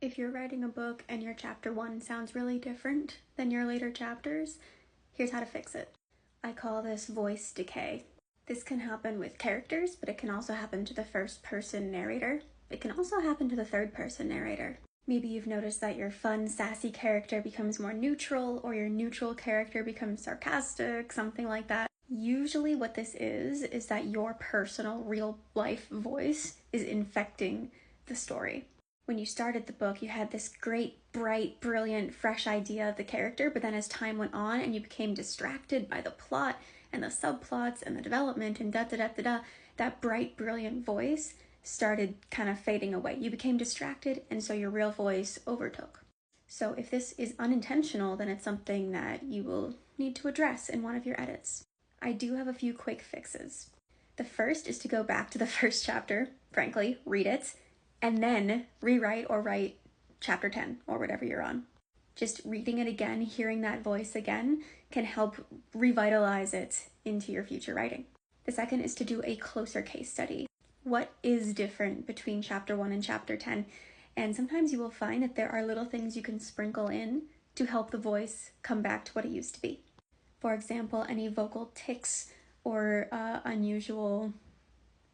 If you're writing a book and your chapter 1 sounds really different than your later chapters, here's how to fix it. I call this voice decay. This can happen with characters, but it can also happen to the first-person narrator. It can also happen to the third-person narrator. Maybe you've noticed that your fun, sassy character becomes more neutral, or your neutral character becomes sarcastic, something like that. Usually what this is that your personal, real-life voice is infecting the story. When you started the book, you had this great, bright, brilliant, fresh idea of the character, but then as time went on and you became distracted by the plot and the subplots and the development and da-da-da-da-da, that bright, brilliant voice started kind of fading away. You became distracted, and so your real voice overtook. So if this is unintentional, then it's something that you will need to address in one of your edits. I do have a few quick fixes. The first is to go back to the first chapter, frankly, read it, and then rewrite or write chapter 10 or whatever you're on. Just reading it again, hearing that voice again, can help revitalize it into your future writing. The second is to do a closer case study. What is different between chapter 1 and chapter 10? And sometimes you will find that there are little things you can sprinkle in to help the voice come back to what it used to be. For example, any vocal tics or unusual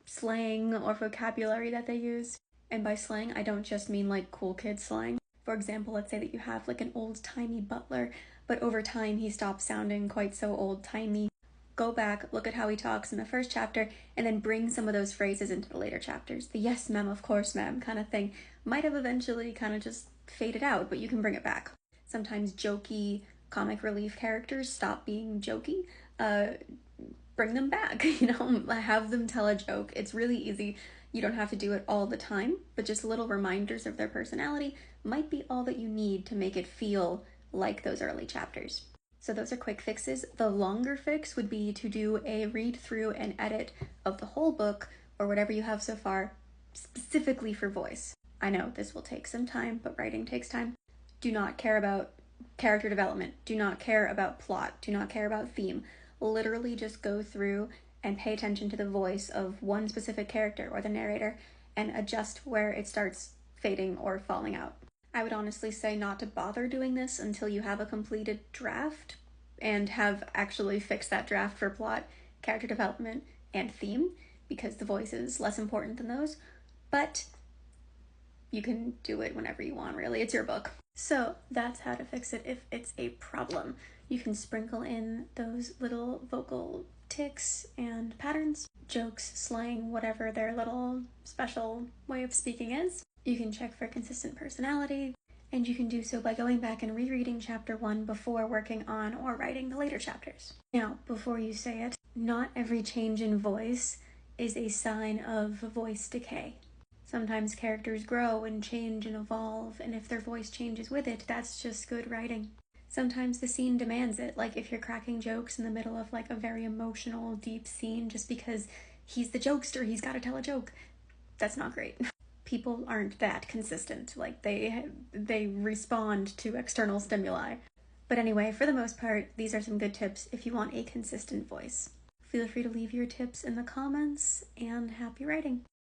slang or vocabulary that they use. And by slang, I don't just mean like cool kid slang. For example, let's say that you have like an old-timey butler, but over time he stops sounding quite so old-timey. Go back, look at how he talks in the first chapter, and then bring some of those phrases into the later chapters. The yes ma'am, of course ma'am kind of thing might have eventually kind of just faded out, but you can bring it back. Sometimes jokey comic relief characters stop being jokey. Bring them back, have them tell a joke. It's really easy. You don't have to do it all the time, but just little reminders of their personality might be all that you need to make it feel like those early chapters. So those are quick fixes. The longer fix would be to do a read through and edit of the whole book or whatever you have so far, specifically for voice. I know this will take some time, but writing takes time. Do not care about character development. Do not care about plot. Do not care about theme. Literally just go through and pay attention to the voice of one specific character or the narrator and adjust where it starts fading or falling out. I would honestly say not to bother doing this until you have a completed draft and have actually fixed that draft for plot, character development, and theme, because the voice is less important than those, but you can do it whenever you want, really. It's your book. So that's how to fix it if it's a problem. You can sprinkle in those little vocal tics and patterns, jokes, slang, whatever their little special way of speaking is. You can check for consistent personality, and you can do so by going back and rereading chapter 1 before working on or writing the later chapters. Now, before you say it, not every change in voice is a sign of voice decay. Sometimes characters grow and change and evolve, and if their voice changes with it, that's just good writing. Sometimes the scene demands it, like if you're cracking jokes in the middle of like a very emotional, deep scene just because he's the jokester, he's got to tell a joke. That's not great. People aren't that consistent, like they respond to external stimuli. But anyway, for the most part, these are some good tips if you want a consistent voice. Feel free to leave your tips in the comments, and happy writing!